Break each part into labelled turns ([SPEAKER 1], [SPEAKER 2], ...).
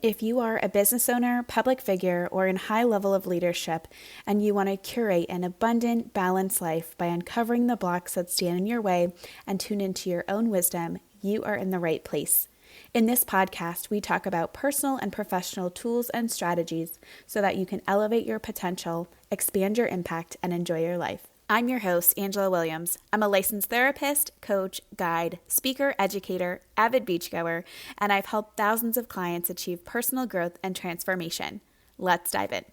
[SPEAKER 1] If you are a business owner, public figure, or in high level of leadership, and you want to curate an abundant, balanced life by uncovering the blocks that stand in your way and tune into your own wisdom, you are in the right place. In this podcast, we talk about personal and professional tools and strategies so that you can elevate your potential, expand your impact, and enjoy your life. I'm your host, Angela Williams. I'm a licensed therapist, coach, guide, speaker, educator, avid beachgoer, and I've helped thousands of clients achieve personal growth and transformation. Let's dive in.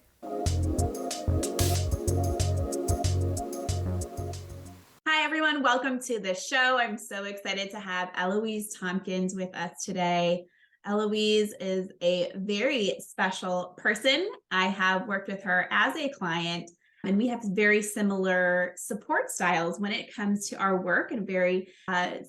[SPEAKER 1] Hi, everyone. Welcome to the show. I'm so excited to have Eloise Tomkins with us today. Eloise is a very special person. I have worked with her as a client, and we have very similar support styles when it comes to our work and very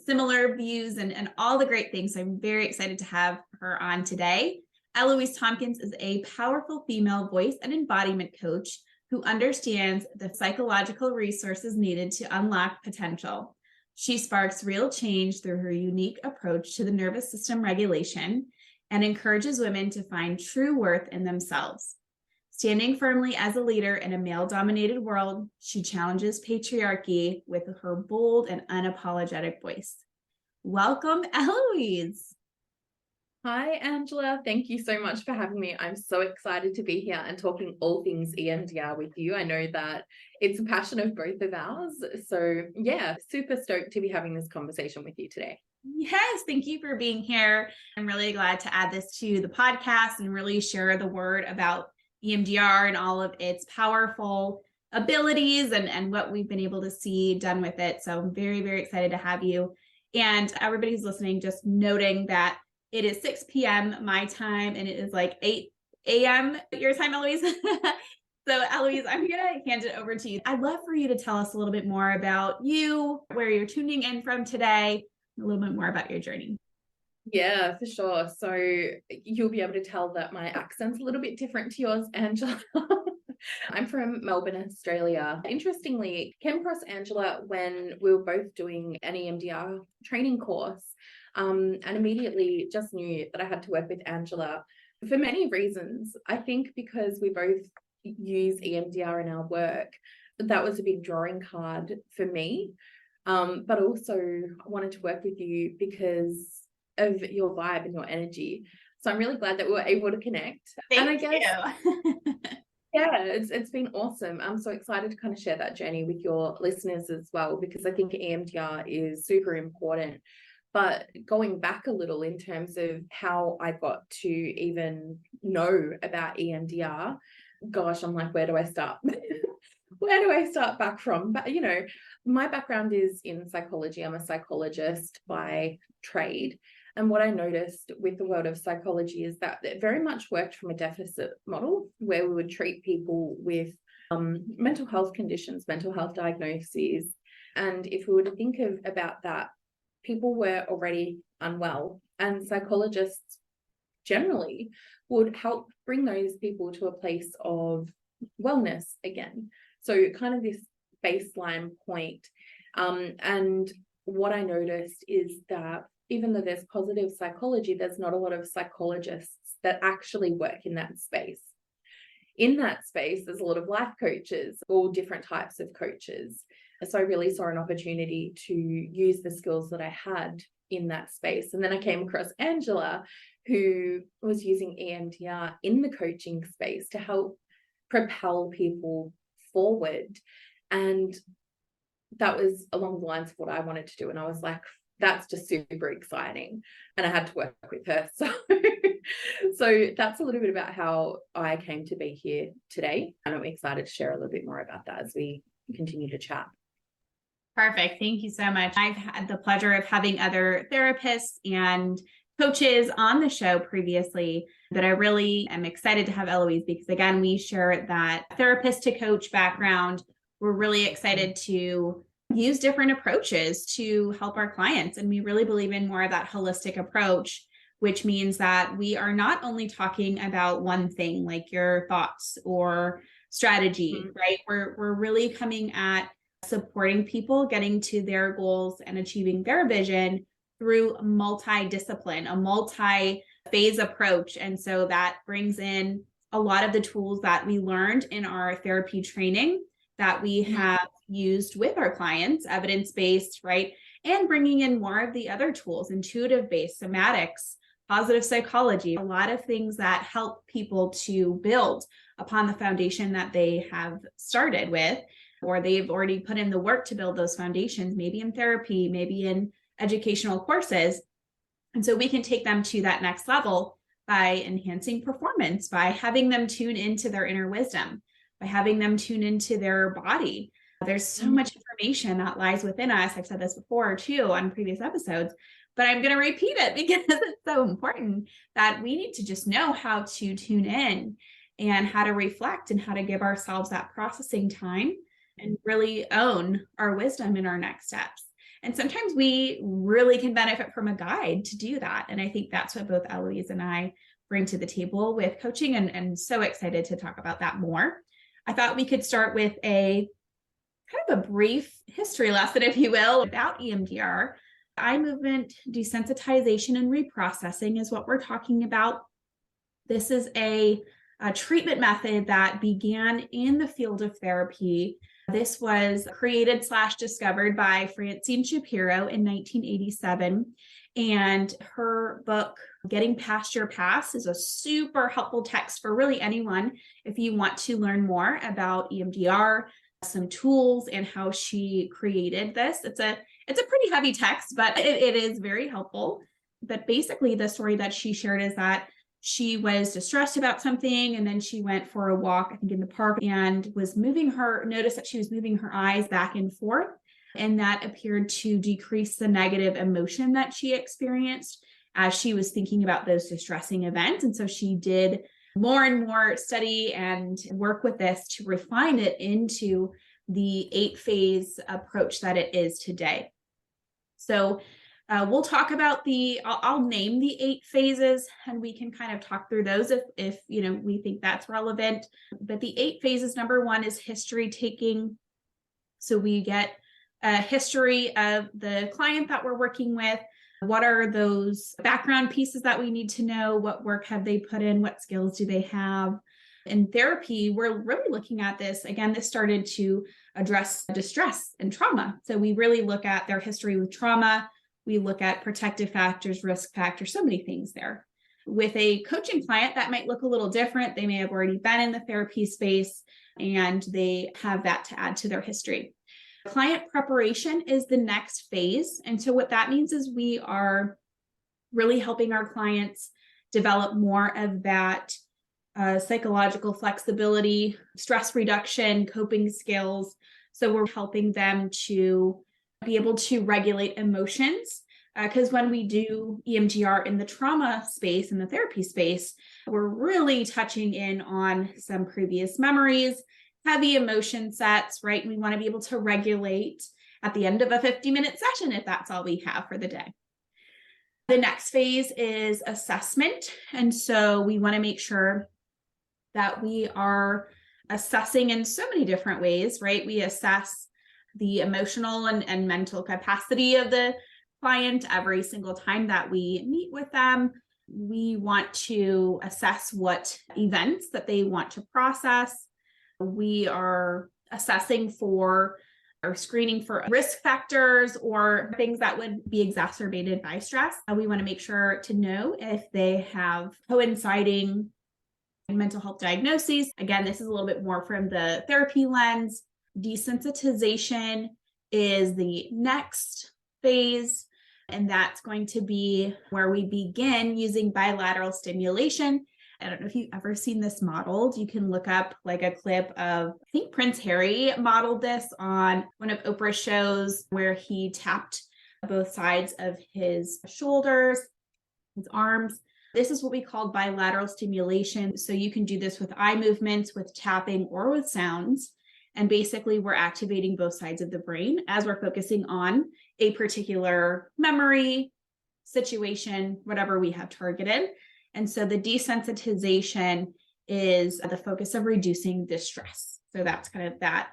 [SPEAKER 1] similar views and all the great things. So I'm very excited to have her on today. Eloise Tomkins is a powerful female voice and embodiment coach who understands the psychological resources needed to unlock potential. She sparks real change through her unique approach to the nervous system regulation and encourages women to find true worth in themselves. Standing firmly as a leader in a male-dominated world, she challenges patriarchy with her bold and unapologetic voice. Welcome, Eloise.
[SPEAKER 2] Hi, Angela. Thank you so much for having me. I'm so excited to be here and talking all things EMDR with you. I know that it's a passion of both of ours. So yeah, super stoked to be having this conversation with you today.
[SPEAKER 1] Yes, thank you for being here. I'm really glad to add this to the podcast and really share the word about EMDR and all of its powerful abilities and what we've been able to see done with it. So I'm very, very excited to have you. And everybody who's listening, just noting that it is 6 p.m. my time and it is like 8 a.m. your time, Eloise. So Eloise, I'm going to hand it over to you. I'd love for you to tell us a little bit more about you, where you're tuning in from today, a little bit more about your journey.
[SPEAKER 2] Yeah, for sure. So you'll be able to tell that my accent's a little bit different to yours, Angela. I'm from Melbourne, Australia. Interestingly, came across Angela when we were both doing an EMDR training course, and immediately just knew that I had to work with Angela for many reasons. I think because we both use EMDR in our work, that was a big drawing card for me. But also I wanted to work with you because of your vibe and your energy. So I'm really glad that we were able to connect.
[SPEAKER 1] Thank you.
[SPEAKER 2] Yeah, it's been awesome. I'm so excited to kind of share that journey with your listeners as well, because I think EMDR is super important. But going back a little in terms of how I got to even know about EMDR, gosh, I'm like, where do I start? Where do I start back from? But, my background is in psychology. I'm a psychologist by trade. And what I noticed with the world of psychology is that it very much worked from a deficit model where we would treat people with mental health conditions, mental health diagnoses. And if we were to think about that, people were already unwell, and psychologists generally would help bring those people to a place of wellness again. So kind of this baseline point. And what I noticed is that even though there's positive psychology, there's not a lot of psychologists that actually work in that space. In that space, there's a lot of life coaches, all different types of coaches. So I really saw an opportunity to use the skills that I had in that space. And then I came across Angela, who was using EMDR in the coaching space to help propel people forward. And that was along the lines of what I wanted to do. And I was like, that's just super exciting. And I had to work with her. So that's a little bit about how I came to be here today. And I'm excited to share a little bit more about that as we continue to chat.
[SPEAKER 1] Perfect. Thank you so much. I've had the pleasure of having other therapists and coaches on the show previously, but I really am excited to have Eloise because, again, we share that therapist to coach background. We're really excited to use different approaches to help our clients. And we really believe in more of that holistic approach, which means that we are not only talking about one thing like your thoughts or strategy, right? We're really coming at supporting people getting to their goals and achieving their vision through multi-discipline, a multi phase approach. And so that brings in a lot of the tools that we learned in our therapy training that we have used with our clients, evidence-based, right? And bringing in more of the other tools, intuitive-based, somatics, positive psychology, a lot of things that help people to build upon the foundation that they have started with, or they've already put in the work to build those foundations, maybe in therapy, maybe in educational courses. And so we can take them to that next level by enhancing performance, by having them tune into their inner wisdom, by having them tune into their body. There's so much information that lies within us. I've said this before too on previous episodes, but I'm going to repeat it because it's so important that we need to just know how to tune in and how to reflect and how to give ourselves that processing time and really own our wisdom in our next steps. And sometimes we really can benefit from a guide to do that. And I think that's what both Eloise and I bring to the table with coaching, and so excited to talk about that more. I thought we could start with a kind of a brief history lesson, if you will, about EMDR. Eye movement desensitization and reprocessing is what we're talking about. This is a treatment method that began in the field of therapy. This was created / discovered by Francine Shapiro in 1987. And her book, Getting Past Your Past, is a super helpful text for really anyone if you want to learn more about EMDR, some tools, and how she created this. It's a pretty heavy text, but it is very helpful. But basically, the story that she shared is that she was distressed about something, and then she went for a walk, I think in the park, and noticed that she was moving her eyes back and forth. And that appeared to decrease the negative emotion that she experienced as she was thinking about those distressing events. And so she did more and more study and work with this to refine it into the 8-phase approach that it is today. So we'll talk about I'll name the 8 phases, and we can kind of talk through those if we think that's relevant. But the 8 phases, number 1 is history taking. So we get a history of the client that we're working with. What are those background pieces that we need to know? What work have they put in? What skills do they have? In therapy, we're really looking at this. Again, this started to address distress and trauma. So we really look at their history with trauma. We look at protective factors, risk factors, so many things there. With a coaching client, that might look a little different. They may have already been in the therapy space and they have that to add to their history. Client preparation is the next phase. And so what that means is we are really helping our clients develop more of that psychological flexibility, stress reduction, coping skills. So we're helping them to be able to regulate emotions. Because when we do EMDR in the trauma space, in the therapy space, we're really touching in on some previous memories, heavy emotion sets, right? We want to be able to regulate at the end of a 50-minute session if that's all we have for the day. The next phase is assessment. And so we want to make sure that we are assessing in so many different ways, right? We assess the emotional and mental capacity of the client every single time that we meet with them. We want to assess what events that they want to process. We are assessing for or screening for risk factors or things that would be exacerbated by stress. We want to make sure to know if they have coinciding mental health diagnoses. Again, this is a little bit more from the therapy lens. Desensitization is the next phase, and that's going to be where we begin using bilateral stimulation. I don't know if you've ever seen this modeled. You can look up like a clip of, I think Prince Harry modeled this on one of Oprah's shows where he tapped both sides of his shoulders, his arms. This is what we call bilateral stimulation. So you can do this with eye movements, with tapping, or with sounds. And basically we're activating both sides of the brain as we're focusing on a particular memory, situation, whatever we have targeted. And so the desensitization is the focus of reducing distress. So that's kind of that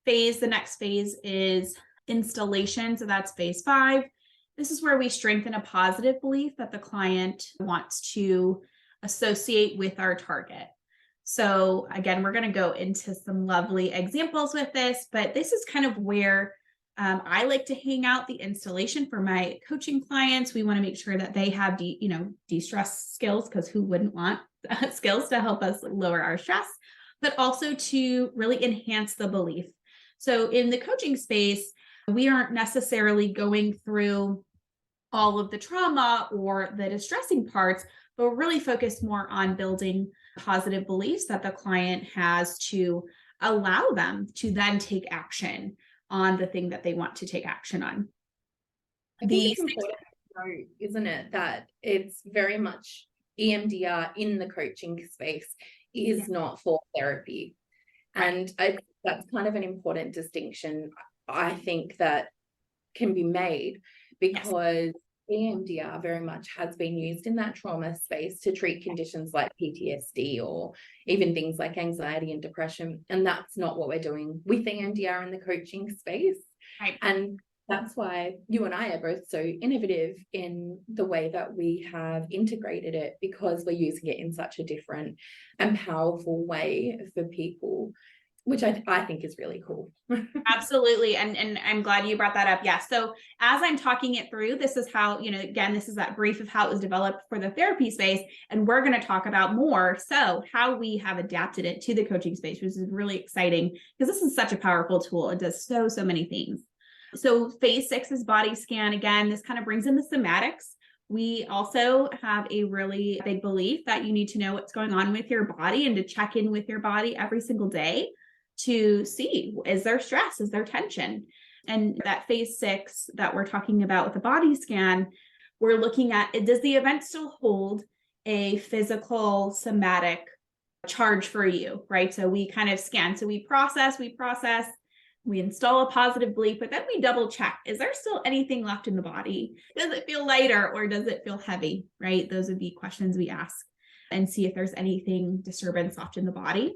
[SPEAKER 1] phase. The next phase is installation. So that's phase 5. This is where we strengthen a positive belief that the client wants to associate with our target. So again, we're going to go into some lovely examples with this, but this is kind of where I like to hang out the installation for my coaching clients. We want to make sure that they have de-stress skills, because who wouldn't want skills to help us lower our stress, but also to really enhance the belief. So in the coaching space, we aren't necessarily going through all of the trauma or the distressing parts, but we're really focused more on building positive beliefs that the client has to allow them to then take action on the thing that they want to take action on.
[SPEAKER 2] I think it's important to know, isn't it, that it's very much EMDR in the coaching space is not for therapy. And that's kind of an important distinction, I think, that can be made, because EMDR very much has been used in that trauma space to treat conditions like PTSD or even things like anxiety and depression. And that's not what we're doing with EMDR in the coaching space.
[SPEAKER 1] Right.
[SPEAKER 2] And that's why you and I are both so innovative in the way that we have integrated it, because we're using it in such a different and powerful way for people, which I think is really cool.
[SPEAKER 1] Absolutely. And I'm glad you brought that up. Yeah. So as I'm talking it through, this is how, again, this is that brief of how it was developed for the therapy space. And we're going to talk about more. So how we have adapted it to the coaching space, which is really exciting, because this is such a powerful tool. It does so many things. So phase 6 is body scan. Again, this kind of brings in the somatics. We also have a really big belief that you need to know what's going on with your body and to check in with your body every single day to see, is there stress? Is there tension? And that phase 6 that we're talking about with the body scan, we're looking at, does the event still hold a physical somatic charge for you, right? So we kind of scan. So we process, we install a positive belief, but then we double check, is there still anything left in the body? Does it feel lighter or does it feel heavy, right? Those would be questions we ask, and see if there's anything disturbance left in the body.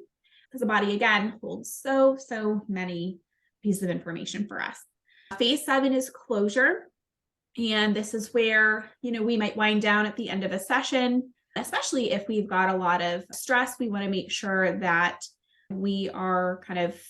[SPEAKER 1] Because the body, again, holds so many pieces of information for us. Phase 7 is closure. And this is where, we might wind down at the end of a session, especially if we've got a lot of stress. We want to make sure that we are kind of,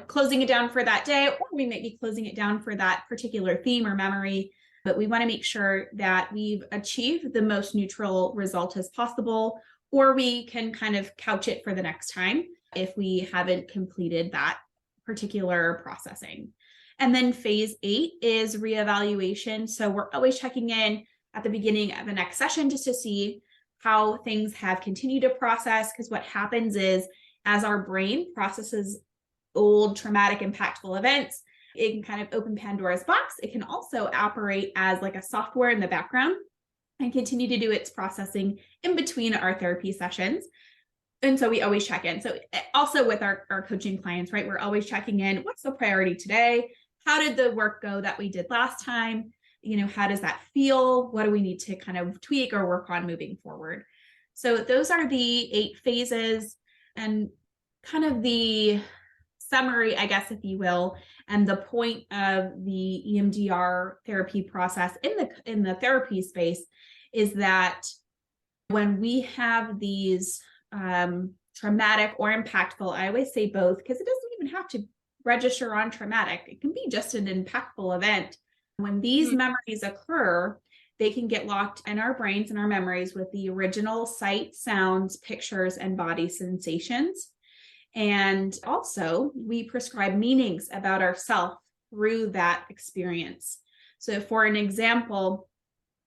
[SPEAKER 1] closing it down for that day, or we might be closing it down for that particular theme or memory. But we want to make sure that we've achieved the most neutral result as possible, or we can kind of couch it for the next time if we haven't completed that particular processing. And then phase 8 is reevaluation. So we're always checking in at the beginning of the next session just to see how things have continued to process, because what happens is, as our brain processes old traumatic impactful events, it can kind of open Pandora's box. It can also operate as like a software in the background and continue to do its processing in between our therapy sessions. And so we always check in. So also with our coaching clients, right, we're always checking in. What's the priority today? How did the work go that we did last time? How does that feel? What do we need to kind of tweak or work on moving forward? So those are the 8 phases, and kind of the summary, I guess, if you will, and the point of the EMDR therapy process in the therapy space is that when we have these traumatic or impactful, I always say both, because it doesn't even have to register on traumatic. It can be just an impactful event. When these memories occur, they can get locked in our brains and our memories with the original sight, sounds, pictures, and body sensations. And also, we prescribe meanings about ourselves through that experience. So for an example,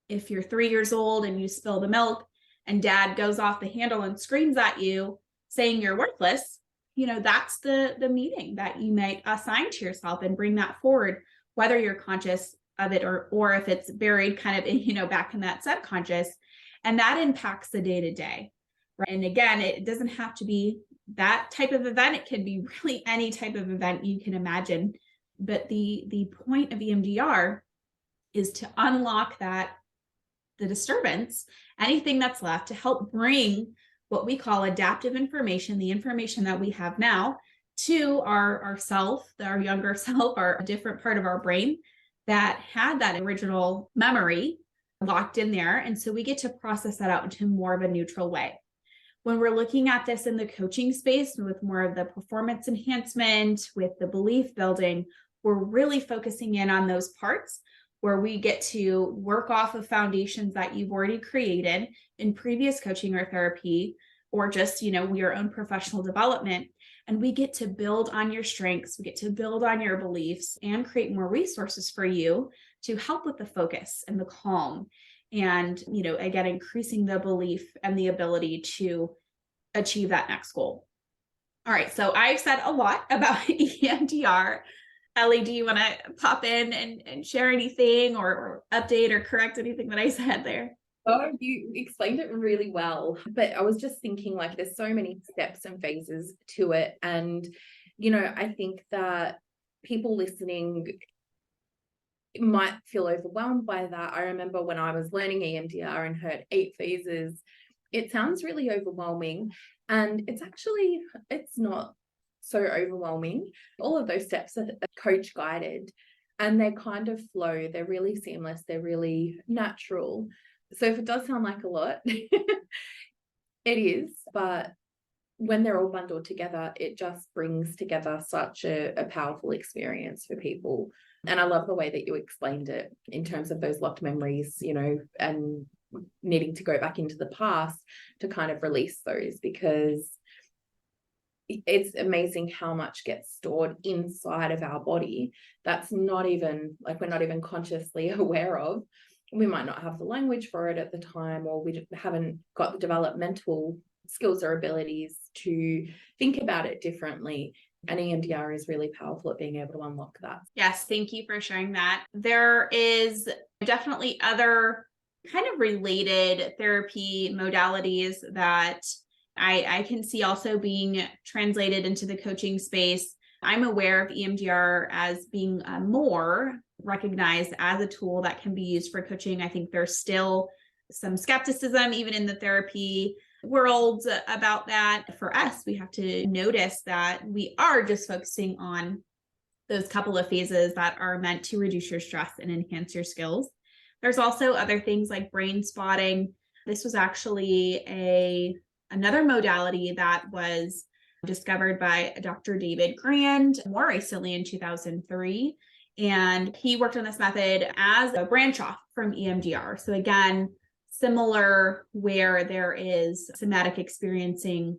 [SPEAKER 1] if you're 3 years old and you spill the milk and dad goes off the handle and screams at you saying you're worthless, that's the meaning that you might assign to yourself and bring that forward, whether you're conscious of it or if it's buried kind of in, back in that subconscious. And that impacts the day-to-day, right? And again, it doesn't have to be that type of event. It can be really any type of event you can imagine. But the point of EMDR is to unlock the disturbance, anything that's left, to help bring what we call adaptive information, the information that we have now, to our self, our younger self, our different part of our brain, that had that original memory locked in there. And so we get to process that out into more of a neutral way. When we're looking at this in the coaching space with more of the performance enhancement, with the belief building, we're really focusing in on those parts where we get to work off of foundations that you've already created in previous coaching or therapy, or just, your own professional development. And we get to build on your strengths, we get to build on your beliefs and create more resources for you to help with the focus and the calm. And, again, increasing the belief and the ability to achieve that next goal. All right. So I've said a lot about EMDR. Ellie, do you want to pop in and share anything or update or correct anything that I said there?
[SPEAKER 2] Oh, you explained it really well. But I was just thinking, like, there's so many steps and phases to it. And, I think that people listening might feel overwhelmed by that. I remember when I was learning EMDR and heard 8 phases, it sounds really overwhelming. And it's not so overwhelming. All of those steps are coach guided and they kind of flow. They're really seamless. They're really natural. So if it does sound like a lot, it is, but when they're all bundled together, it just brings together such a powerful experience for people. And I love the way that you explained it in terms of those locked memories, and needing to go back into the past to kind of release those, because it's amazing how much gets stored inside of our body that's not even, like, we're not even consciously aware of. We might not have the language for it at the time, or we haven't got the developmental skills or abilities to think about it differently. And EMDR is really powerful at being able to unlock that.
[SPEAKER 1] Yes, thank you for sharing that. There is definitely other kind of related therapy modalities that I can see also being translated into the coaching space. I'm aware of EMDR as being more recognized as a tool that can be used for coaching. I think there's still some skepticism, even in the therapy world, about that. For us, we have to notice that we are just focusing on those couple of phases that are meant to reduce your stress and enhance your skills. There's also other things like brain spotting. This was actually another modality that was discovered by Dr. David Grand more recently in 2003. And he worked on this method as a branch off from EMDR. So again, similar, where there is somatic experiencing.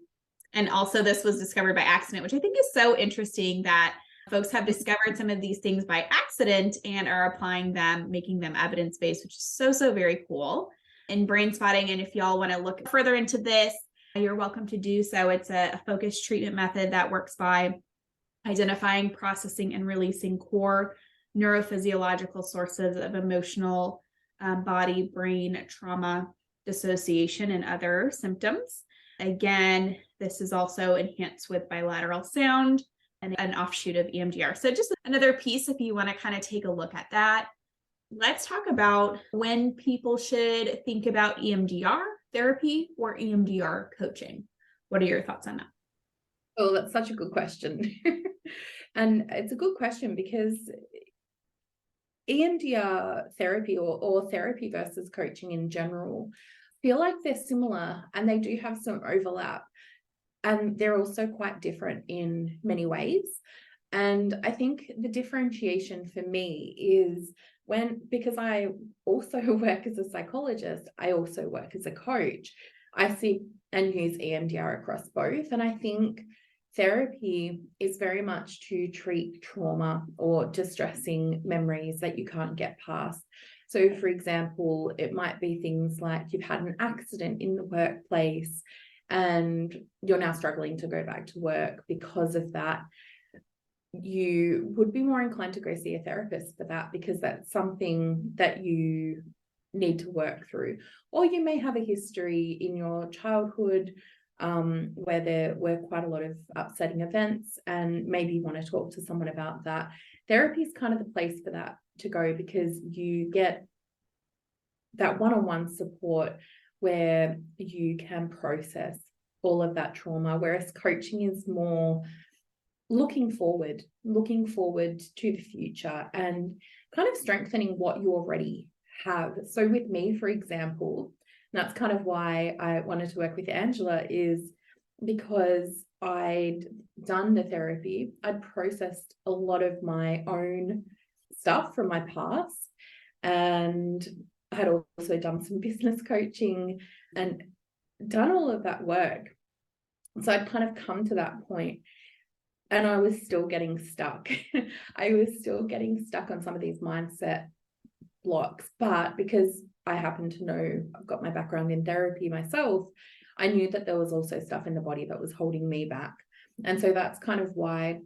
[SPEAKER 1] And also this was discovered by accident, which I think is so interesting that folks have discovered some of these things by accident and are applying them, making them evidence-based, which is so, so very cool. And brain spotting, and if y'all want to look further into this, you're welcome to do so. It's a focused treatment method that works by identifying, processing, and releasing core neurophysiological sources of emotional, body, brain, trauma, dissociation, and other symptoms. Again, this is also enhanced with bilateral sound and an offshoot of EMDR. So just another piece, if you want to kind of take a look at that. Let's talk about when people should think about EMDR therapy or EMDR coaching. What are your thoughts on that?
[SPEAKER 2] Oh, that's such a good question. And it's a good question because EMDR therapy or therapy versus coaching in general feel like they're similar, and they do have some overlap, and they're also quite different in many ways. And I think the differentiation for me is because I also work as a psychologist, I also work as a coach. I see and use EMDR across both. And I think therapy is very much to treat trauma or distressing memories that you can't get past. So, for example, it might be things like you've had an accident in the workplace and you're now struggling to go back to work because of that. You would be more inclined to go see a therapist for that, because that's something that you need to work through. Or you may have a history in your childhood where there were quite a lot of upsetting events, and maybe you want to talk to someone about that. Therapy is kind of the place for that to go, because you get that one-on-one support where you can process all of that trauma, whereas coaching is more looking forward to the future and kind of strengthening what you already have. So with me, for example, and that's kind of why I wanted to work with Angela, is because I'd done the therapy, I'd processed a lot of my own stuff from my past, and I had also done some business coaching and done all of that work. So I'd kind of come to that point and I was still getting stuck. I was still getting stuck on some of these mindset blocks, but because I happen to know, I've got my background in therapy myself, I knew that there was also stuff in the body that was holding me back. And so that's kind of why,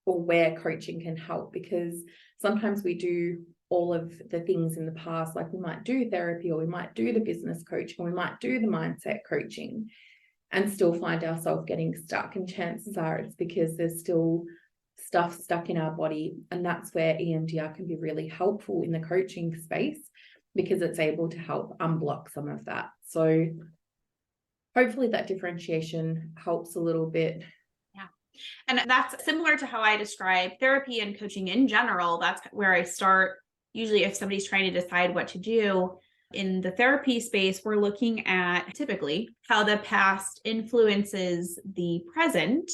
[SPEAKER 2] or where coaching can help, because sometimes we do all of the things in the past, like we might do therapy, or we might do the business coaching, or we might do the mindset coaching, and still find ourselves getting stuck. And chances are it's because there's still stuff stuck in our body. And that's where EMDR can be really helpful in the coaching space, because it's able to help unblock some of that. So hopefully that differentiation helps a little bit.
[SPEAKER 1] Yeah. And that's similar to how I describe therapy and coaching in general. That's where I start. Usually if somebody's trying to decide what to do in the therapy space, we're looking at typically how the past influences the present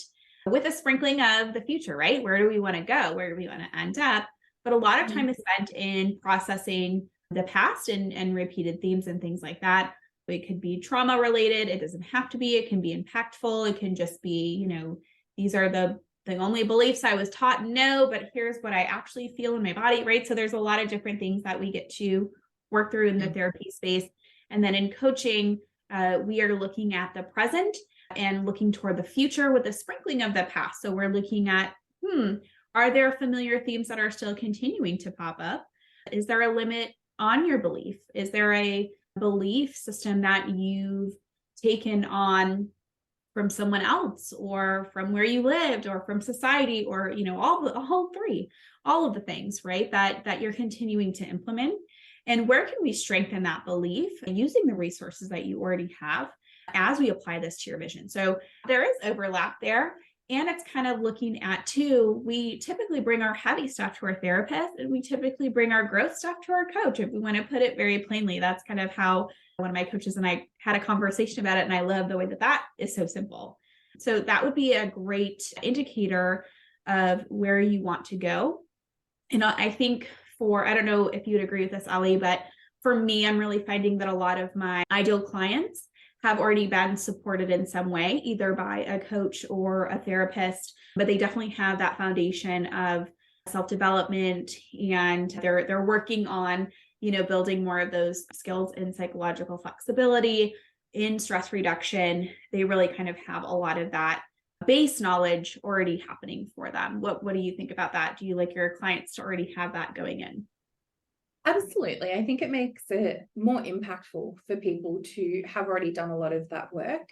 [SPEAKER 1] with a sprinkling of the future, right? Where do we want to go? Where do we want to end up? But a lot of time is spent in processing the past and repeated themes and things like that. It could be trauma related. It doesn't have to be. It can be impactful. It can just be, these are the only beliefs I was taught. No, but here's what I actually feel in my body, right? So there's a lot of different things that we get to work through in the therapy space. And then in coaching, we are looking at the present and looking toward the future with a sprinkling of the past. So we're looking at, are there familiar themes that are still continuing to pop up? Is there a limit on your belief? Is there a belief system that you've taken on from someone else, or from where you lived, or from society, or all of the things, right, that you're continuing to implement? And where can we strengthen that belief using the resources that you already have as we apply this to your vision? So there is overlap there. And it's kind of looking at too, we typically bring our heavy stuff to our therapist, and we typically bring our growth stuff to our coach. If we want to put it very plainly, that's kind of how one of my coaches and I had a conversation about it. And I love the way that is so simple. So that would be a great indicator of where you want to go. And I think I don't know if you'd agree with this, Ali, but for me, I'm really finding that a lot of my ideal clients have already been supported in some way, either by a coach or a therapist, but they definitely have that foundation of self-development, and they're working on, building more of those skills in psychological flexibility, in stress reduction. They really kind of have a lot of that base knowledge already happening for them. What do you think about that? Do you like your clients to already have that going in?
[SPEAKER 2] Absolutely. I think it makes it more impactful for people to have already done a lot of that work,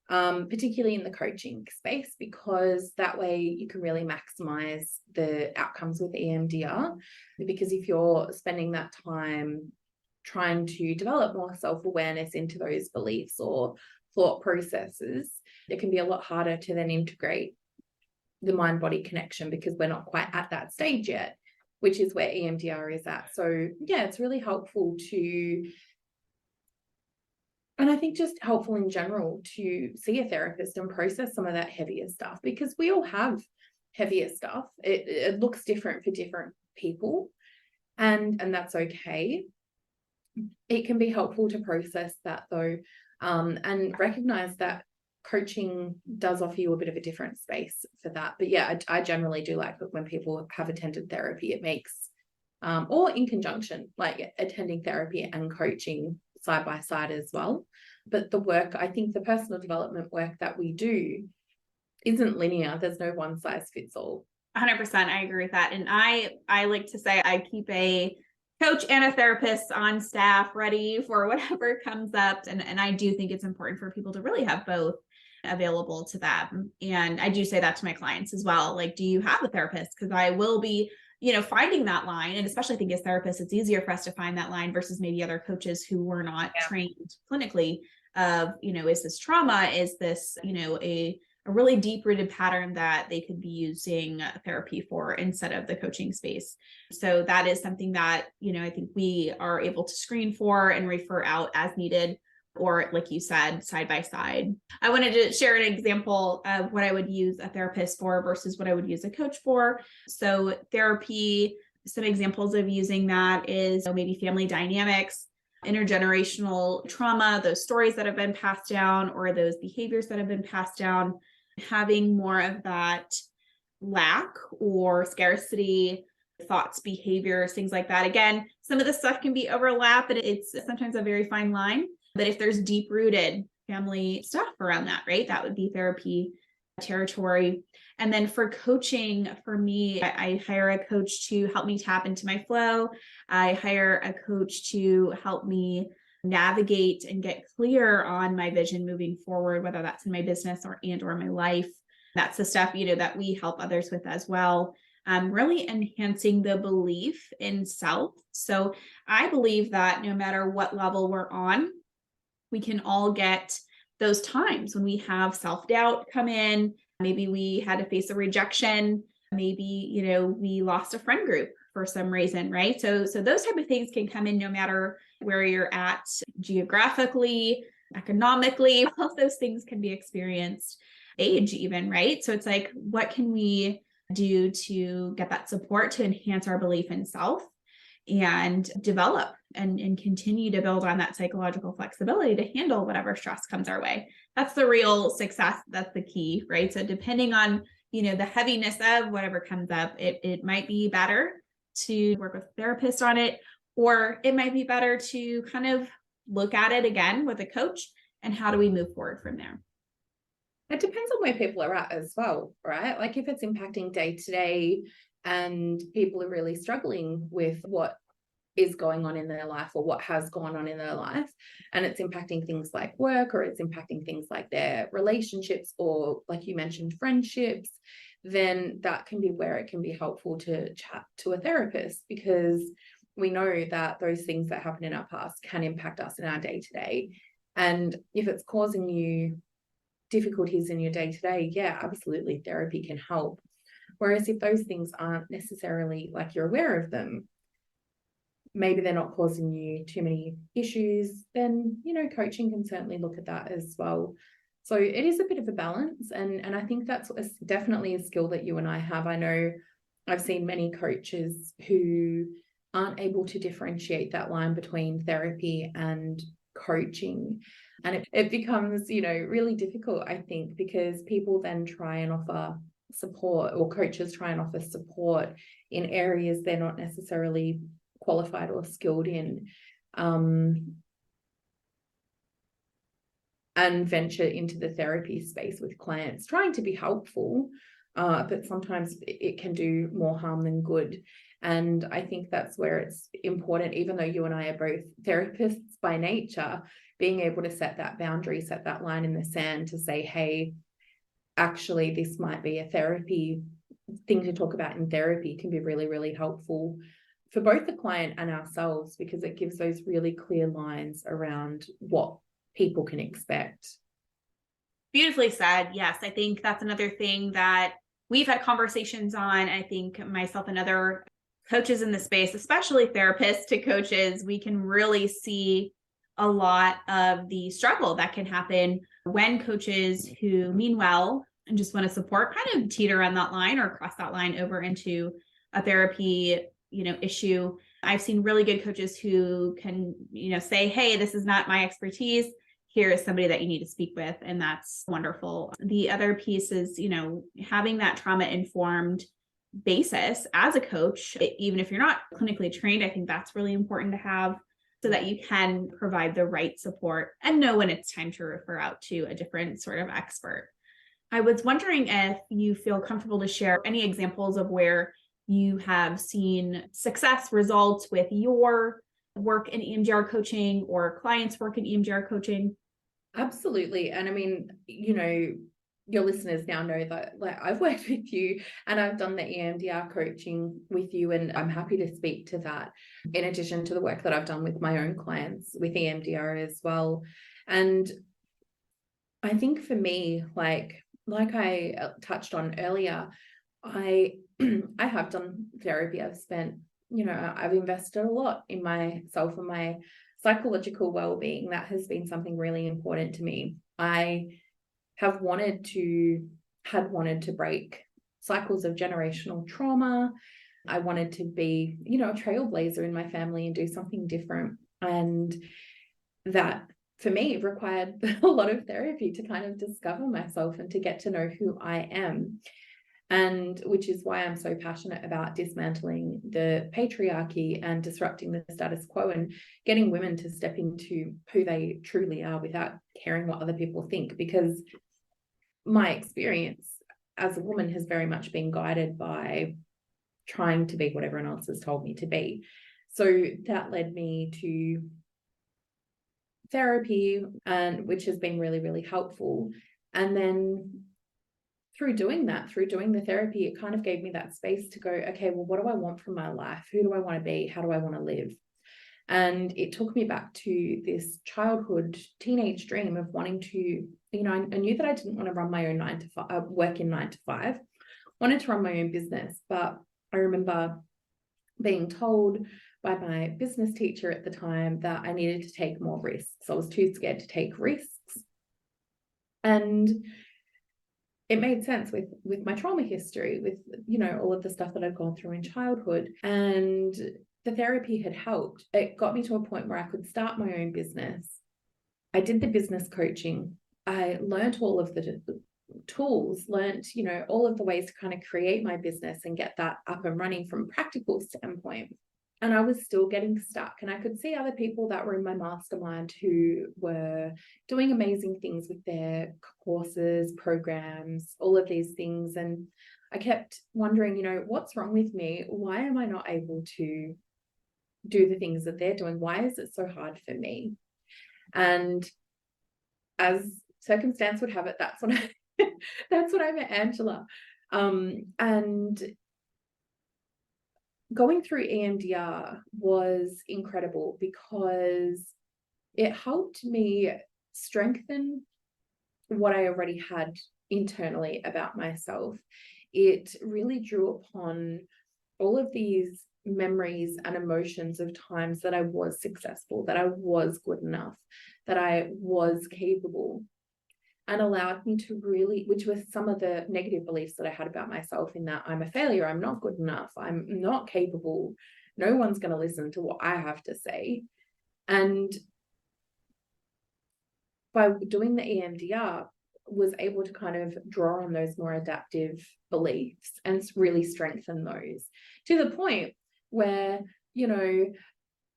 [SPEAKER 2] particularly in the coaching space, because that way you can really maximize the outcomes with EMDR. Because if you're spending that time trying to develop more self-awareness into those beliefs or thought processes, it can be a lot harder to then integrate the mind-body connection, because we're not quite at that stage yet, which is where EMDR is at. So yeah, it's really helpful and I think just helpful in general to see a therapist and process some of that heavier stuff, because we all have heavier stuff. It looks different for different people, and that's okay. It can be helpful to process that though, and recognize that coaching does offer you a bit of a different space for that. But yeah, I generally do like when people have attended therapy. It makes, or in conjunction, like attending therapy and coaching side by side as well. But the work, I think the personal development work that we do isn't linear. There's no one size fits all.
[SPEAKER 1] 100%. I agree with that. And I like to say I keep a coach and a therapist on staff ready for whatever comes up. And I do think it's important for people to really have both available to them. And I do say that to my clients as well. Like, do you have a therapist? Because I will be, finding that line. And especially I think as therapists, it's easier for us to find that line versus maybe other coaches who were not trained clinically of, is this trauma? Is this, a a really deep-rooted pattern that they could be using therapy for instead of the coaching space. So that is something that, I think we are able to screen for and refer out as needed, or like you said, side by side. I wanted to share an example of what I would use a therapist for versus what I would use a coach for. So therapy, some examples of using that is maybe family dynamics, intergenerational trauma, those stories that have been passed down, or those behaviors that have been passed down, having more of that lack or scarcity thoughts, behaviors, things like that. Again, some of the stuff can be overlap, but it's sometimes a very fine line. But if there's deep rooted family stuff around that, right, that would be therapy territory. And then for coaching, for me, I hire a coach to help me tap into my flow. I hire a coach to help me navigate and get clear on my vision moving forward, whether that's in my business or my life. That's the stuff, that we help others with as well. Really enhancing the belief in self. So I believe that no matter what level we're on, we can all get those times when we have self-doubt come in. Maybe we had to face a rejection. Maybe, we lost a friend group for some reason, right? So those type of things can come in no matter where you're at geographically, economically. All of those things can be experienced, age even, right? So it's like, what can we do to get that support to enhance our belief in self and develop and continue to build on that psychological flexibility to handle whatever stress comes our way? That's the real success. That's the key, right? So depending on, the heaviness of whatever comes up, it might be better to work with a therapist on it, or it might be better to kind of look at it again with a coach, and how do we move forward from there?
[SPEAKER 2] It depends on where people are at as well, right? Like if it's impacting day to day and people are really struggling with what is going on in their life or what has gone on in their life, and it's impacting things like work, or it's impacting things like their relationships, or like you mentioned, friendships, then that can be where it can be helpful to chat to a therapist, because we know that those things that happen in our past can impact us in our day-to-day. And if it's causing you difficulties in your day-to-day, yeah, absolutely, therapy can help. Whereas if those things aren't necessarily, like, you're aware of them, maybe they're not causing you too many issues, then, coaching can certainly look at that as well. So it is a bit of a balance. And I think that's definitely a skill that you and I have. I know I've seen many coaches who aren't able to differentiate that line between therapy and coaching. And it becomes, really difficult, I think, because people then try and offer support, or coaches try and offer support in areas they're not necessarily qualified or skilled in, and venture into the therapy space with clients, trying to be helpful, but sometimes it can do more harm than good. And I think that's where it's important, even though you and I are both therapists by nature, being able to set that boundary, set that line in the sand to say, hey, actually, this might be a therapy thing to talk about in therapy, can be really, really helpful for both the client and ourselves, because it gives those really clear lines around what people can expect.
[SPEAKER 1] Beautifully said. Yes, I think that's another thing that we've had conversations on. I think myself and other coaches in the space, especially therapists to coaches, we can really see a lot of the struggle that can happen when coaches who mean well and just want to support kind of teeter on that line or cross that line over into a therapy, issue. I've seen really good coaches who can, say, hey, this is not my expertise. Here is somebody that you need to speak with. And that's wonderful. The other piece is, having that trauma-informed basis as a coach, even if you're not clinically trained, I think that's really important to have, so that you can provide the right support and know when it's time to refer out to a different sort of expert. I was wondering if you feel comfortable to share any examples of where you have seen success results with your work in EMDR coaching or clients' work in EMDR coaching.
[SPEAKER 2] Absolutely. And I mean, your listeners now know that, like, I've worked with you and I've done the EMDR coaching with you, and I'm happy to speak to that in addition to the work that I've done with my own clients with EMDR as well. And I think for me, like, like I touched on earlier, I I have done therapy. I've spent, I've invested a lot in myself and my psychological well-being. That has been something really important to me. I have wanted to break cycles of generational trauma. I wanted to be, a trailblazer in my family and do something different. And that for me required a lot of therapy to kind of discover myself and to get to know who I am. And which is why I'm so passionate about dismantling the patriarchy and disrupting the status quo and getting women to step into who they truly are without caring what other people think. Because my experience as a woman has very much been guided by trying to be what everyone else has told me to be. So that led me to therapy, and which has been really, really helpful. And then through doing the therapy, it kind of gave me that space to go, okay, well, what do I want from my life? Who do I want to be? How do I want to live? And it took me back to this childhood, teenage dream of wanting to, I knew that I didn't want to run my own 9 to 5, work in 9 to 5, wanted to run my own business. But I remember being told by my business teacher at the time that I needed to take more risks. I was too scared to take risks. And it made sense with my trauma history, with, all of the stuff that I'd gone through in childhood. And the therapy had helped. It got me to a point where I could start my own business. I did the business coaching. I learned all of the tools, learned, all of the ways to kind of create my business and get that up and running from a practical standpoint. And I was still getting stuck. And I could see other people that were in my mastermind who were doing amazing things with their courses, programs, all of these things. And I kept wondering, what's wrong with me? Why am I not able to do the things that they're doing? Why is it so hard for me? And as circumstance would have it, that's when I met Angela. And going through EMDR was incredible because it helped me strengthen what I already had internally about myself. It really drew upon all of these memories and emotions of times that I was successful, that I was good enough, that I was capable, and allowed me to really, which was some of the negative beliefs that I had about myself, in that I'm a failure, I'm not good enough, I'm not capable, no one's going to listen to what I have to say. And by doing the EMDR, was able to kind of draw on those more adaptive beliefs and really strengthen those, to the point where,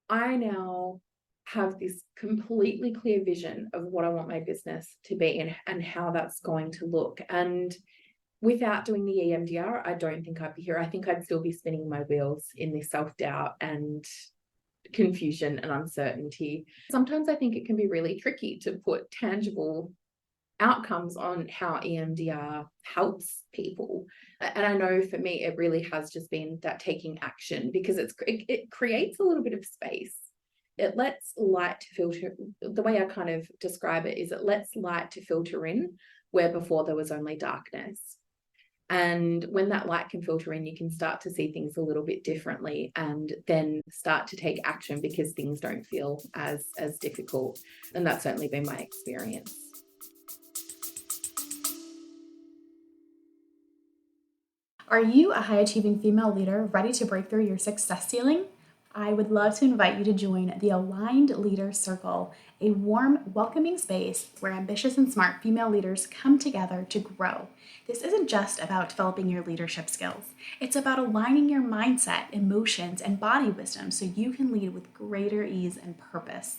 [SPEAKER 2] I now have this completely clear vision of what I want my business to be and how that's going to look. And without doing the EMDR, I don't think I'd be here. I think I'd still be spinning my wheels in this self-doubt and confusion and uncertainty. Sometimes I think it can be really tricky to put tangible outcomes on how EMDR helps people. And I know for me, it really has just been that taking action, because it creates a little bit of space. It lets light to filter. The way I kind of describe it is it lets light to filter in where before there was only darkness. And when that light can filter in, you can start to see things a little bit differently, and then start to take action because things don't feel as difficult. And that's certainly been my experience.
[SPEAKER 3] Are you a high-achieving female leader ready to break through your success ceiling? I would love to invite you to join the Aligned Leader Circle, a warm, welcoming space where ambitious and smart female leaders come together to grow. This isn't just about developing your leadership skills. It's about aligning your mindset, emotions, and body wisdom so you can lead with greater ease and purpose.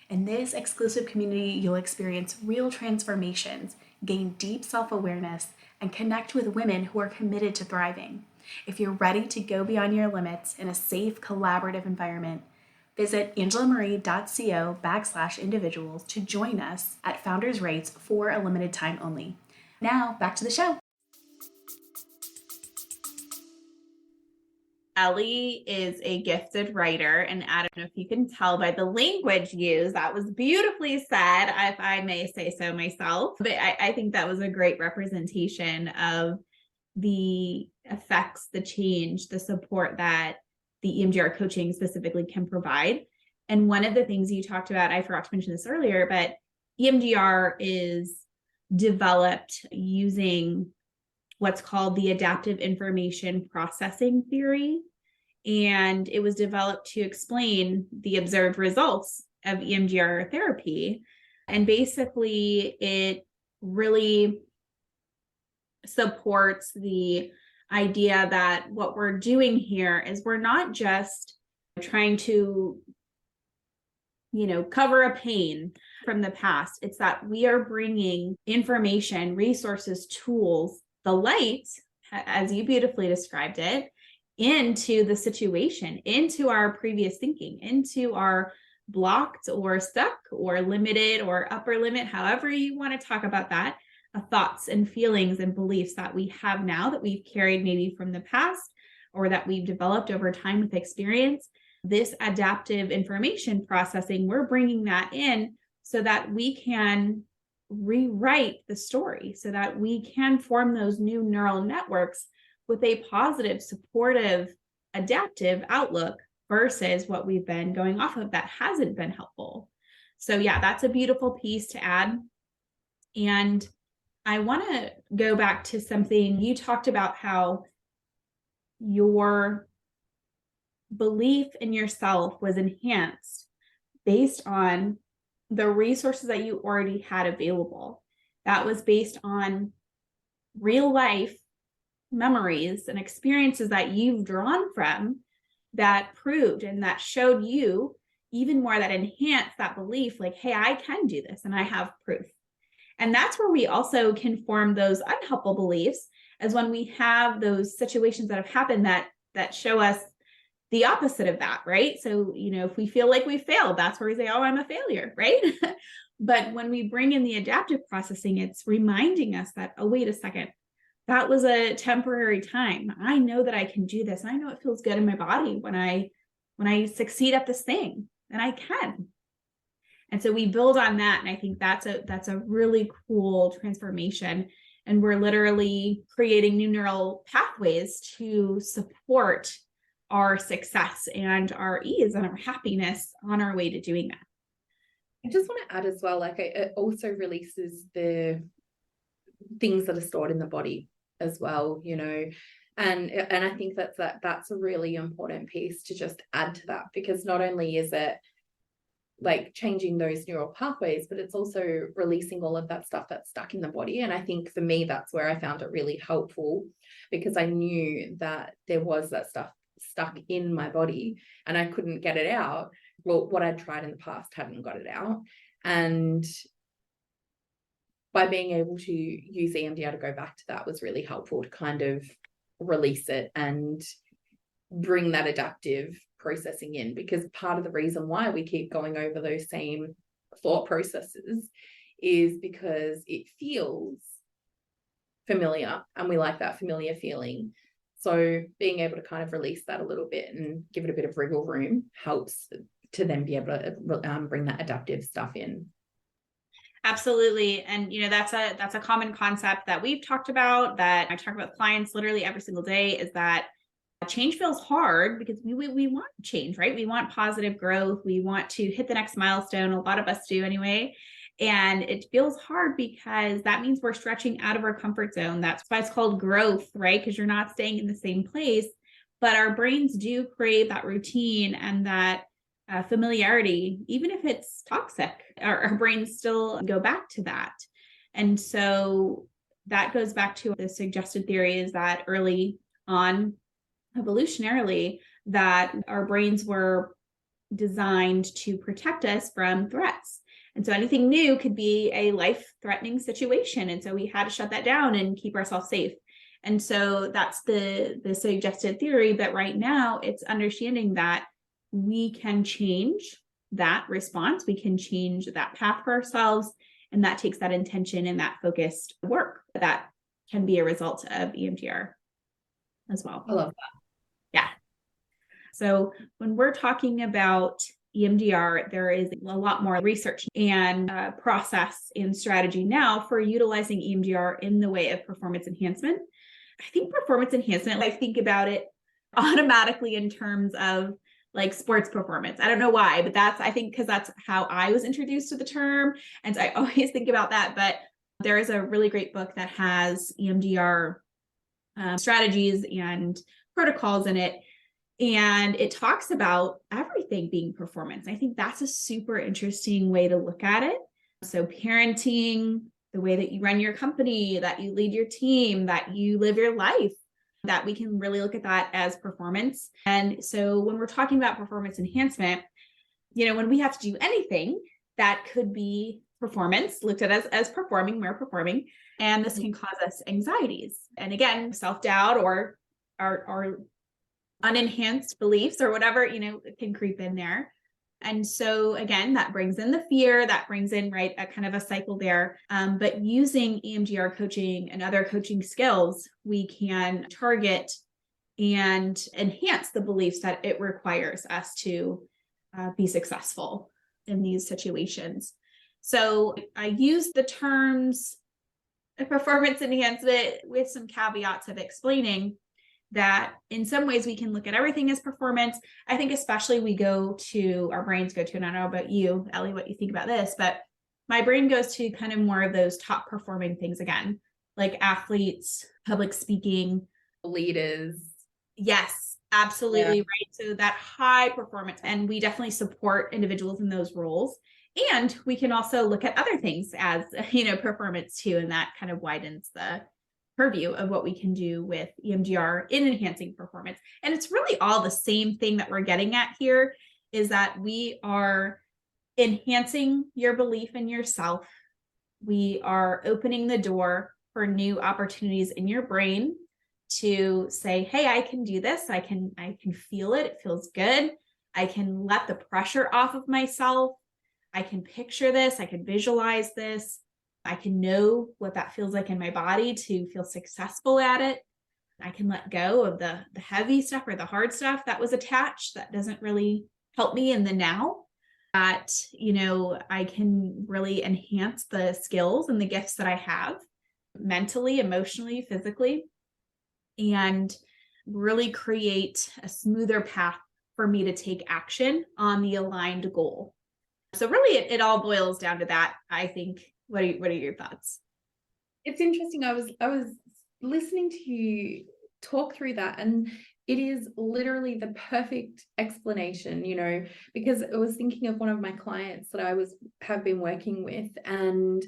[SPEAKER 3] In this exclusive community, you'll experience real transformations, gain deep self-awareness, and connect with women who are committed to thriving. If you're ready to go beyond your limits in a safe, collaborative environment, visit angelamarie.co/individuals to join us at Founders Rates for a limited time only. Now, back to the show.
[SPEAKER 1] Ellie is a gifted writer, and I don't know if you can tell by the language used, that was beautifully said, if I may say so myself. But I think that was a great representation of the effects, the change, the support that the EMDR coaching specifically can provide. And one of the things you talked about, I forgot to mention this earlier, but EMDR is developed using what's called the adaptive information processing theory. And it was developed to explain the observed results of EMDR therapy. And basically, it really supports the idea that what we're doing here is we're not just trying to, cover a pain from the past. It's that we are bringing information, resources, tools, the light, as you beautifully described it, into the situation, into our previous thinking, into our blocked or stuck or limited or upper limit, however you want to talk about that, thoughts and feelings and beliefs that we have now that we've carried maybe from the past or that we've developed over time with experience. This adaptive information processing, we're bringing that in so that we can rewrite the story, so that we can form those new neural networks with a positive, supportive, adaptive outlook versus what we've been going off of that hasn't been helpful. So yeah, that's a beautiful piece to add. And I want to go back to something you talked about, how your belief in yourself was enhanced based on the resources that you already had available. That was based on real life memories and experiences that you've drawn from that proved and that showed you even more, that enhanced that belief, like, hey, I can do this and I have proof. And that's where we also can form those unhelpful beliefs, as when we have those situations that have happened that show us the opposite of that, right? So, if we feel like we failed, that's where we say, oh, I'm a failure, right? But when we bring in the adaptive processing, it's reminding us that, oh, wait a second, that was a temporary time. I know that I can do this. And I know it feels good in my body when I succeed at this thing, and I can. And so we build on that. And I think that's a really cool transformation. And we're literally creating new neural pathways to support our success and our ease and our happiness on our way to doing that.
[SPEAKER 2] I just want to add as well, like it also releases the things that are stored in the body as well, and I think that's a really important piece to just add to that, because not only is it like changing those neural pathways, but it's also releasing all of that stuff that's stuck in the body. And I think for me, that's where I found it really helpful, because I knew that there was that stuff stuck in my body and I couldn't get it out. Well, what I'd tried in the past hadn't got it out. And by being able to use EMDR to go back to that was really helpful to kind of release it and bring that adaptive processing in, because part of the reason why we keep going over those same thought processes is because it feels familiar and we like that familiar feeling. So being able to kind of release that a little bit and give it a bit of wriggle room helps to then be able to bring that adaptive stuff in.
[SPEAKER 1] Absolutely. And, that's a common concept that we've talked about, that I talk about with clients literally every single day, is that change feels hard because we want change, right? We want positive growth. We want to hit the next milestone. A lot of us do anyway. And it feels hard because that means we're stretching out of our comfort zone. That's why it's called growth, right? Because you're not staying in the same place. But our brains do crave that routine and that familiarity, even if it's toxic. Our brains still go back to that. And so that goes back to the suggested theory, is that early on, evolutionarily, that our brains were designed to protect us from threats. And so anything new could be a life-threatening situation. And so we had to shut that down and keep ourselves safe. And so that's the suggested theory. But right now, it's understanding that we can change that response. We can change that path for ourselves. And that takes that intention and that focused work that can be a result of EMDR as well.
[SPEAKER 2] I love that.
[SPEAKER 1] Yeah. So when we're talking about EMDR, there is a lot more research and process and strategy now for utilizing EMDR in the way of performance enhancement. I think performance enhancement, I think about it automatically in terms of like sports performance. I don't know why, but I think because that's how I was introduced to the term. And so I always think about that. But there is a really great book that has EMDR strategies and protocols in it. And it talks about everything being performance. I think that's a super interesting way to look at it. So parenting, the way that you run your company, that you lead your team, that you live your life, that we can really look at that as performance. And so when we're talking about performance enhancement, when we have to do anything that could be performance, looked at as performing, we're performing, and this can cause us anxieties. And again, self-doubt or our unenhanced beliefs or whatever, can creep in there. And so again, that brings in the fear, that brings in, right, a kind of a cycle there. But using EMDR coaching and other coaching skills, we can target and enhance the beliefs that it requires us to be successful in these situations. So I use the terms performance enhancement with some caveats of explaining that in some ways we can look at everything as performance. I think especially our brains go to, and I don't know about you, Ellie, what you think about this, but my brain goes to kind of more of those top performing things again, like athletes, public speaking,
[SPEAKER 2] leaders.
[SPEAKER 1] Yes, absolutely. Right. So that high performance, and we definitely support individuals in those roles. And we can also look at other things as, performance too. And that kind of widens the purview of what we can do with EMDR in enhancing performance. And it's really all the same thing that we're getting at here, is that we are enhancing your belief in yourself. We are opening the door for new opportunities in your brain to say, hey, I can do this. I can feel it. It feels good. I can let the pressure off of myself. I can picture this. I can visualize this. I can know what that feels like in my body to feel successful at it. I can let go of the heavy stuff or the hard stuff that was attached that doesn't really help me in the now. That, I can really enhance the skills and the gifts that I have mentally, emotionally, physically, and really create a smoother path for me to take action on the aligned goal. So really it all boils down to that, I think. What are your thoughts?
[SPEAKER 2] It's interesting. I was listening to you talk through that, and it is literally the perfect explanation, because I was thinking of one of my clients that I have been working with, and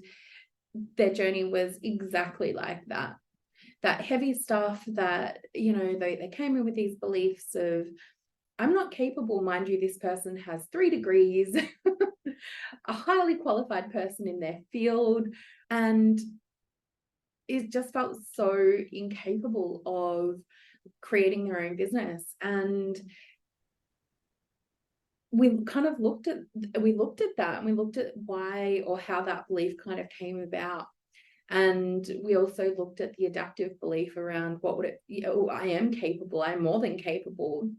[SPEAKER 2] their journey was exactly like that. That heavy stuff that, they came in with these beliefs of, I'm not capable. Mind you, this person has 3 degrees, a highly qualified person in their field, and it just felt so incapable of creating their own business. And we kind of looked at that, and we looked at why or how that belief kind of came about. And we also looked at the adaptive belief around I am capable, I'm more than capable.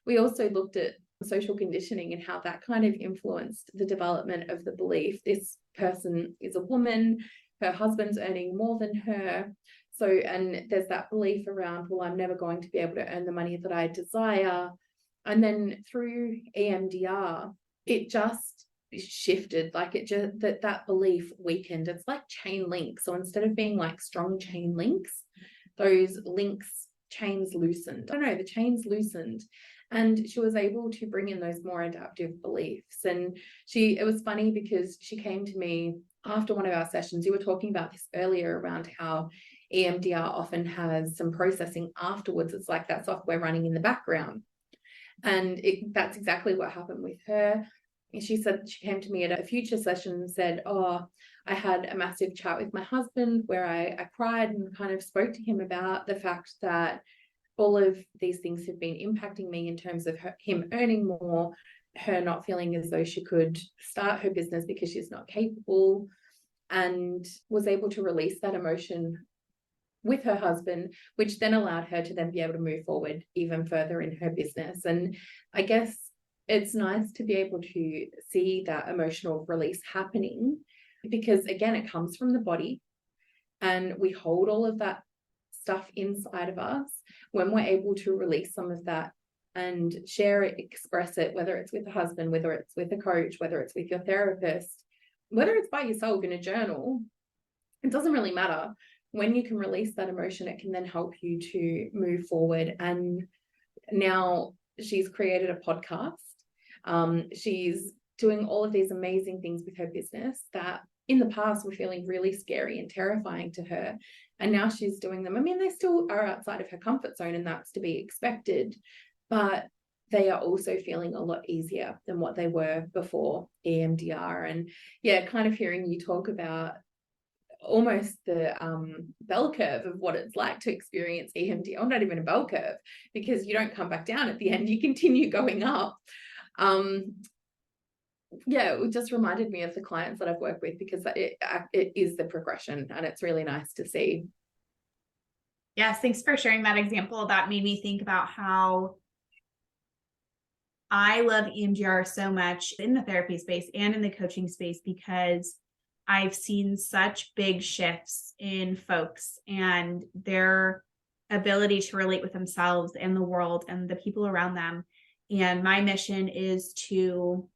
[SPEAKER 2] We also looked at social conditioning and how that kind of influenced the development of the belief. This person is a woman, her husband's earning more than her. So, and there's that belief around, well, I'm never going to be able to earn the money that I desire. And then through EMDR, it just shifted, that belief weakened. It's like chain links. So instead of being like strong chain links, those chains loosened. I don't know, the chains loosened. And she was able to bring in those more adaptive beliefs. And it was funny because she came to me after one of our sessions. You were talking about this earlier around how EMDR often has some processing afterwards. It's like that software running in the background. And that's exactly what happened with her. She said she came to me at a future session and said, I had a massive chat with my husband where I cried and kind of spoke to him about the fact that all of these things have been impacting me in terms of him earning more, her not feeling as though she could start her business because she's not capable, and was able to release that emotion with her husband, which then allowed her to then be able to move forward even further in her business. And I guess it's nice to be able to see that emotional release happening, because again, it comes from the body, and we hold all of that stuff inside of us. When we're able to release some of that and share it, express it, whether it's with a husband, whether it's with a coach, whether it's with your therapist, whether it's by yourself in a journal, it doesn't really matter. When you can release that emotion, it can then help you to move forward. And now she's created a podcast. She's doing all of these amazing things with her business that in the past were feeling really scary and terrifying to her. And now she's doing them. I mean, they still are outside of her comfort zone, and that's to be expected, but they are also feeling a lot easier than what they were before EMDR. And yeah, kind of hearing you talk about almost the bell curve of what it's like to experience EMDR, or not even a bell curve, because you don't come back down at the end, you continue going up. Yeah, it just reminded me of the clients that I've worked with, because it is the progression, and it's really nice to see.
[SPEAKER 1] Yes, thanks for sharing that example. That made me think about how I love EMDR so much in the therapy space and in the coaching space, because I've seen such big shifts in folks and their ability to relate with themselves and the world and the people around them. And my mission is to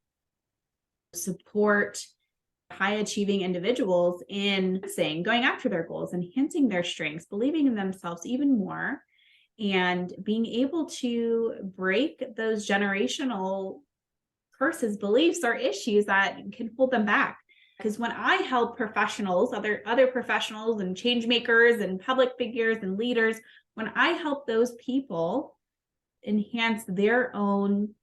[SPEAKER 1] support high achieving individuals in going after their goals, enhancing their strengths, believing in themselves even more, and being able to break those generational curses, beliefs, or issues that can hold them back. Because when I help professionals, other professionals and change makers and public figures and leaders, when I help those people enhance their own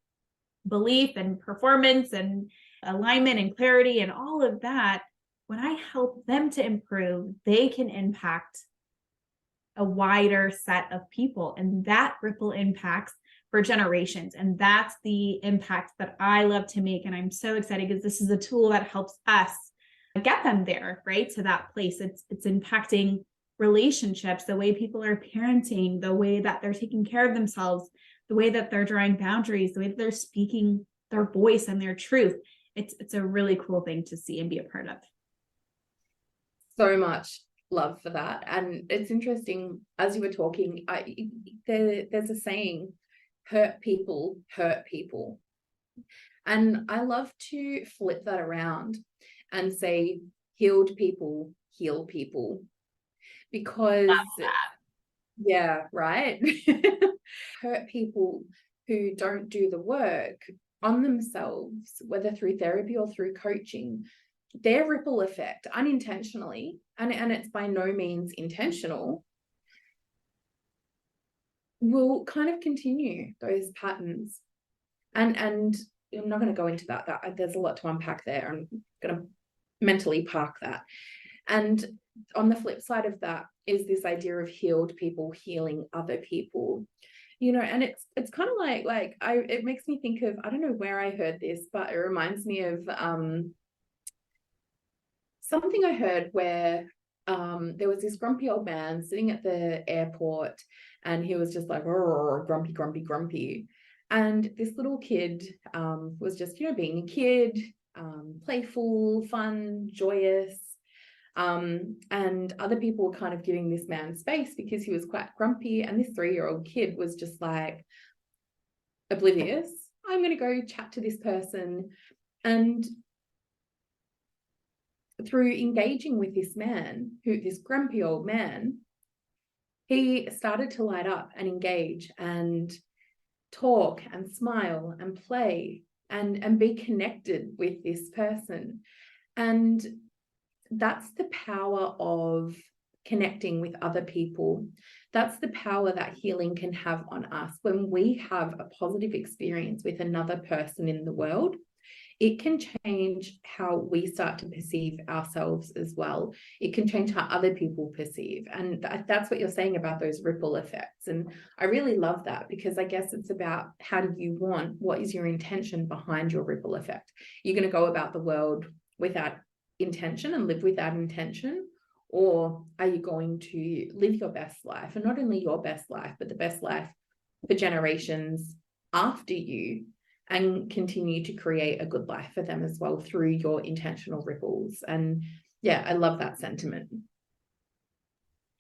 [SPEAKER 1] belief and performance and alignment and clarity and all of that, when I help them to improve, they can impact a wider set of people, and that ripple impacts for generations. And that's the impact that I love to make. And I'm so excited because this is a tool that helps us get them there, right? To that place. It's impacting relationships, the way people are parenting, the way that they're taking care of themselves, the way that they're drawing boundaries, the way that they're speaking their voice and their truth. It's a really cool thing to see and be a part of.
[SPEAKER 2] So much love for that. And it's interesting, as you were talking, there's a saying, hurt people hurt people. And I love to flip that around and say, healed people heal people. Because yeah, right. Hurt people who don't do the work on themselves, whether through therapy or through coaching, their ripple effect unintentionally, and it's by no means intentional, will kind of continue those patterns. And I'm not going to go into that there's a lot to unpack there. I'm going to mentally park that. And on the flip side of that is this idea of healed people healing other people. You know, and it's kind of like it makes me think of, I don't know where I heard this, but it reminds me of something I heard where there was this grumpy old man sitting at the airport, and he was just like, grumpy, grumpy, grumpy. And this little kid was just, being a kid, playful, fun, joyous. And other people were kind of giving this man space because he was quite grumpy. And this 3-year-old kid was just like oblivious. I'm going to go chat to this person. And through engaging with this man, this grumpy old man, he started to light up and engage and talk and smile and play and be connected with this person. And that's the power of connecting with other people. That's the power that healing can have on us. When we have a positive experience with another person in the world, it can change how we start to perceive ourselves as well. It can change how other people perceive. And that's what you're saying about those ripple effects. And I really love that, because I guess it's about, what is your intention behind your ripple effect? You're going to go about the world without intention and live without intention, Or are you going to live your best life, and not only your best life, but the best life for generations after you, and continue to create a good life for them as well through your intentional ripples? And yeah, I love that sentiment.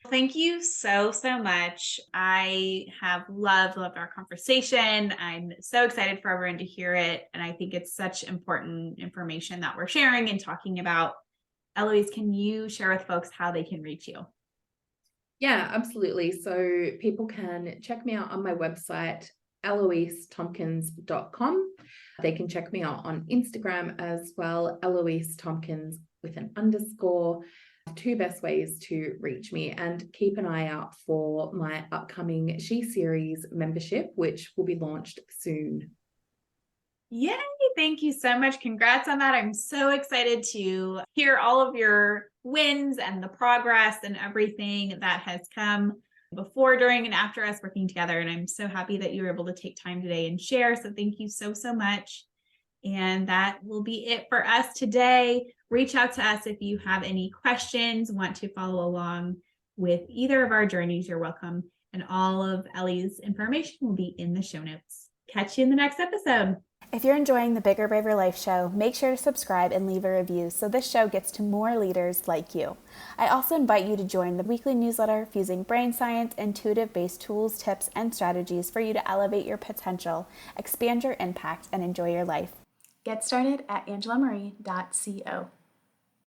[SPEAKER 1] Thank you so much. I have loved our conversation. I'm so excited for everyone to hear it. And I think it's such important information that we're sharing and talking about. Eloise, can you share with folks how they can reach you?
[SPEAKER 2] Yeah, absolutely. So people can check me out on my website, eloisetomkins.com. They can check me out on Instagram as well, Eloise Tomkins with an underscore. Two best ways to reach me, and keep an eye out for my upcoming She Series membership, which will be launched soon.
[SPEAKER 1] Yay! Thank you so much. Congrats on that. I'm so excited to hear all of your wins and the progress and everything that has come before, during, and after us working together. And I'm so happy that you were able to take time today and share. So thank you so much. And that will be it for us today. Reach out to us if you have any questions, want to follow along with either of our journeys, you're welcome. And all of Ellie's information will be in the show notes. Catch you in the next episode.
[SPEAKER 3] If you're enjoying the Bigger Braver Life show, make sure to subscribe and leave a review so this show gets to more leaders like you. I also invite you to join the weekly newsletter fusing brain science, intuitive-based tools, tips, and strategies for you to elevate your potential, expand your impact, and enjoy your life. Get started at angelamarie.co.